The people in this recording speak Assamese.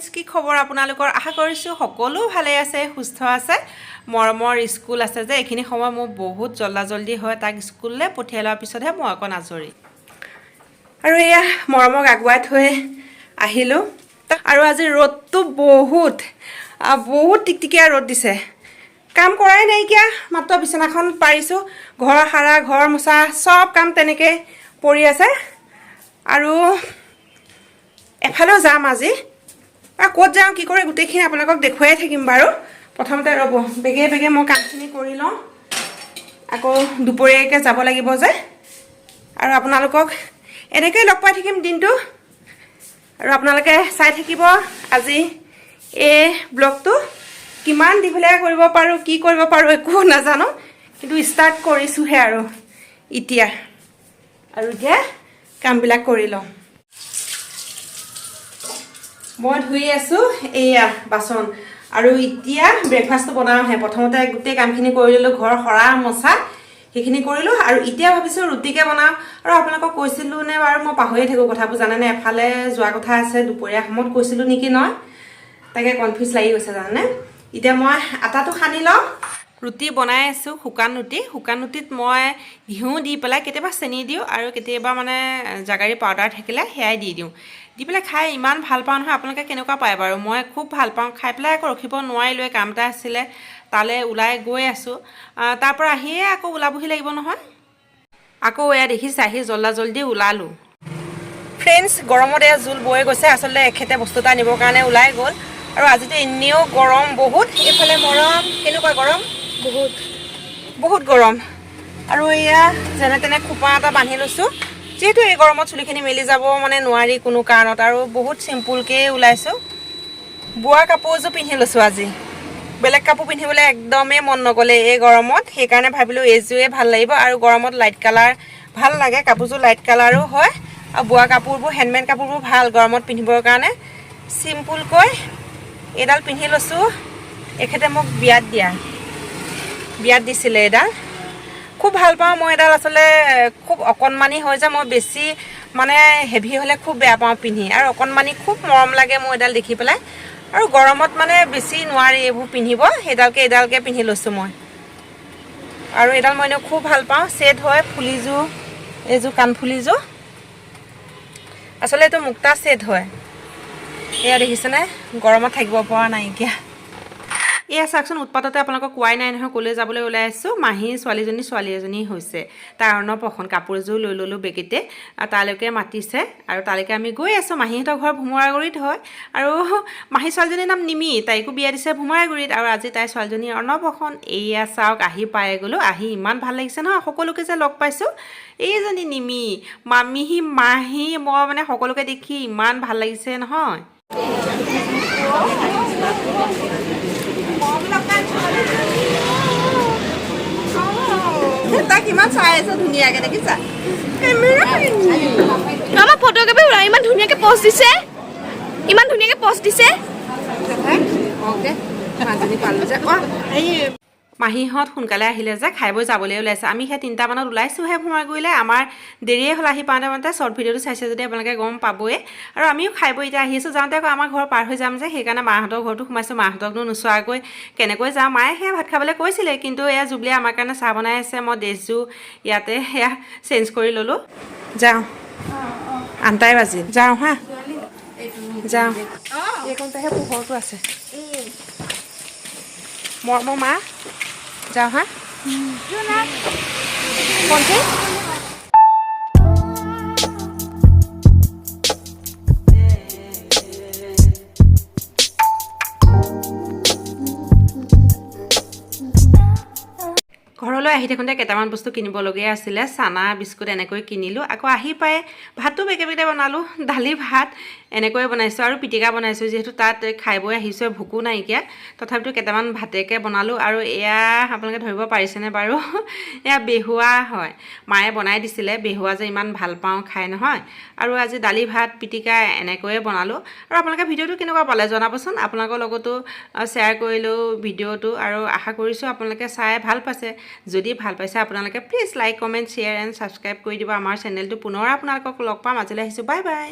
ফ্ৰেন্ডছ কি খবৰ আপোনালোকৰ আশা কৰিছোঁ সকলো ভালে আছে সুস্থ আছে মৰমৰ স্কুল আছে যে এইখিনি সময় মোৰ বহুত জল্দি হয় তাক স্কুললৈ পঠিয়াই লোৱাৰ পিছতহে মই অকণ আজৰি আৰু এয়া মৰমক আগুৱাই থৈ আহিলোঁ আৰু আজি ৰ'দটো বহুত টিকটিকিয়া ৰ'দ দিছে কাম কৰাই নাইকিয়া মাত্ৰ বিছনাখন পাৰিছোঁ ঘৰ সাৰা ঘৰ মোচা সব কাম তেনেকৈ পৰি আছে আৰু এফালেও যাম আজি আৰু ক'ত যাওঁ কি কৰে গোটেইখিনি আপোনালোকক দেখুৱাই থাকিম বাৰু প্ৰথমতে ৰ'ব বেগে মই কামখিনি কৰি লওঁ আকৌ দুপৰীয়াকৈ যাব লাগিব যে আৰু আপোনালোকক এনেকৈ লগ পাই থাকিম দিনটো আৰু আপোনালোকে চাই থাকিব আজি এই ব্লগটো কিমান দীঘলীয়া কৰিব পাৰোঁ কি কৰিব পাৰোঁ একো নাজানো কিন্তু ষ্টাৰ্ট কৰিছোঁহে আৰু এতিয়া কামবিলাক কৰি লওঁ মই ধুই আছোঁ এয়া বাচন আৰু এতিয়া ব্ৰেকফাষ্টটো বনাওঁহে প্ৰথমতে গোটেই কামখিনি কৰি ল'লোঁ ঘৰ সৰা মচা সেইখিনি কৰিলোঁ আৰু এতিয়া ভাবিছোঁ ৰুটিকে বনাওঁ আৰু আপোনালোকক কৈছিলোঁ নে বাৰু মই পাহৰিয়ে থাকোঁ কথাবোৰ জানেনে এফালে যোৱা কথা আছে দুপৰীয়া সময়ত কৈছিলোঁ নেকি নহয় তাকে কনফিউজ লাগি গৈছে জানেনে এতিয়া মই আটাটো সানি লওঁ ৰুটি বনাই আছোঁ শুকান ৰুটিত মই ঘিউ দি পেলাই কেতিয়াবা চেনি দিওঁ আৰু কেতিয়াবা মানে জাগাৰী পাউডাৰ থাকিলে সেয়াই দি দিওঁ দি পেলাই খাই ইমান ভাল পাওঁ নহয় আপোনালোকে কেনেকুৱা পায় বাৰু মই খুব ভাল পাওঁ খাই পেলাই আকৌ ৰখিব নোৱাৰিলোঁ কাম এটা আছিলে তালৈ ওলাই গৈ আছোঁ তাৰ পৰা আহিয়ে আকৌ ওলাবহি লাগিব নহয় আকৌ এয়া দেখিছে আহি জল্দি ওলালোঁ ফ্ৰেণ্ডছ গৰমত এয়া জোল বৈ গৈছে আচলতে এখেতে বস্তু এটা নিবৰ কাৰণে ওলাই গ'ল আৰু আজিতো এনেও গৰম বহুত এইফালে মৰম কেনেকুৱা গৰম বহুত গৰম আৰু এয়া যেনে তেনে খোপা এটা বান্ধি লৈছোঁ যিহেতু এই গৰমত চুলিখিনি মেলি যাব মানে নোৱাৰি কোনো কাৰণত আৰু বহুত চিম্পুলকৈ ওলাইছোঁ বোৱা কাপোৰ এযোৰ পিন্ধি লৈছোঁ আজি বেলেগ কাপোৰ পিন্ধিবলৈ একদমেই মন নগ'লে এই গৰমত সেইকাৰণে ভাবিলোঁ এইযোৰে ভাল লাগিব আৰু গৰমত লাইট কালাৰ ভাল লাগে কাপোৰযোৰ লাইট কালাৰো হয় আৰু বোৱা কাপোৰবোৰ হেণ্ডমেড কাপোৰবোৰ ভাল গৰমত পিন্ধিবৰ কাৰণে চিম্পুলকৈ এইডাল পিন্ধি লৈছোঁ এখেতে মোক বিয়াত দিছিলে এইডাল খুব ভাল পাওঁ মই এডাল আচলতে খুব অকণমানি হয় যে মই বেছি মানে হেভি হ'লে খুব বেয়া পাওঁ পিন্ধি আৰু অকণমানি খুব মৰম লাগে মোৰ এডাল দেখি পেলাই আৰু গৰমত মানে বেছি নোৱাৰি এইবোৰ পিন্ধিব এইডালকে পিন্ধি লৈছোঁ মই আৰু এইডাল মই এনেও খুব ভাল পাওঁ ছেট হয় ফুলিযোৰ এইযোৰ কাণফুলিযোৰ আচলতে এইটো মুক্তা ছেট হয় এয়া দেখিছেনে গৰমত থাকিব পৰা নাইকিয়া এয়া চাওকচোন উৎপাততে আপোনালোকক কোৱাই নাই নহয় ক'লৈ যাবলৈ ওলাই আছোঁ মাহী ছোৱালী এজনী হৈছে তাৰ অন্নপ্ৰশন কাপোৰ এযোৰ লৈ ল'লোঁ বেগেতে আৰু তালৈকে মাতিছে আৰু তালৈকে আমি গৈ আছোঁ মাহীহঁতৰ ঘৰ ভোমোৰাগুৰিত হয় আৰু মাহী ছোৱালীজনীৰ নাম নিমি তাইকো বিয়া দিছে ভোমোৰাগুৰিত আৰু আজি তাই ছোৱালীজনীৰ অন্নপ্ৰশন এয়া চাওক আহি পাই গ'লোঁ আহি ইমান ভাল লাগিছে নহয় সকলোকে যে লগ পাইছোঁ এইজনী নিমি মামী মই মানে সকলোকে দেখি ইমান ভাল লাগিছে নহয় তাক ইমান চাই আছে ধুনীয়াকে দেখিছা আমাৰ ফটোগ্ৰাফী ইমান ধুনীয়াকে পষ্ট দিছে মাহীহঁত সোনকালে আহিলে যে খাই বৈ যাবলৈ ওলাইছে আমি সেই 3টা মানত ওলাইছোঁহে ভোমোৰাগুৰিলৈ আমাৰ দেৰিয়ে হ'ল আহি পাওঁতে শ্বৰ্ট ভিডিঅ'টো চাইছে যদি আপোনালোকে গম পাবই আৰু আমিও খাই বৈ এতিয়া আহি আছোঁ যাওঁতে আকৌ আমাৰ ঘৰ পাৰ হৈ যাম যে সেইকাৰণে মাহঁতৰ ঘৰটো সোমাইছোঁ মাহঁতকনো নোচোৱাকৈ কেনেকৈ যাওঁ মায়ে সেয়া ভাত খাবলৈ কৈছিলে কিন্তু এয়া জুবলিয়ে আমাৰ কাৰণে চাহ বনাই আছে মই ড্ৰেছযোৰ ইয়াতে সেয়া চেঞ্জ কৰি ল'লোঁ যাওঁ 8টাই বাজিল যাওঁ হা যাওঁ এইকণতেহে পোহৰটো আছে মৰমৰ মা যাওঁ হা কোনটো ঘৰলৈ আহি থাকোঁতে কেইটামান বস্তু কিনিবলগীয়া আছিলে চানা বিস্কুট এনেকৈ কিনিলোঁ আকৌ আহি পাই ভাতটো বেগে বনালোঁ দালি ভাত এনেকৈয়ে বনাইছোঁ আৰু পিটিকা বনাইছোঁ যিহেতু তাত খাই বৈ আহিছোঁ ভোকো নাইকিয়া তথাপিতো কেইটামান ভাতেকে বনালোঁ আৰু এয়া আপোনালোকে ধৰিব পাৰিছেনে বাৰু এয়া বেহুৱা হয় মায়ে বনাই দিছিলে বেহুৱা যে ইমান ভাল পাওঁ খাই নহয় আৰু আজি দালি ভাত পিটিকা এনেকৈয়ে বনালোঁ আৰু আপোনালোকে ভিডিঅ'টো কেনেকুৱা পালে জনাবচোন আপোনালোকৰ লগতো শ্বেয়াৰ কৰিলোঁ ভিডিঅ'টো আৰু আশা কৰিছোঁ আপোনালোকে চাই ভাল পাইছে যদি ভাল পাইছে আপোনালোকে please like comment share and subscribe কৰি দিব আমাৰ চেনেলটো পুনৰ আপোনালোকক লগ পাম আজিলৈ আহিছোঁ বাই বাই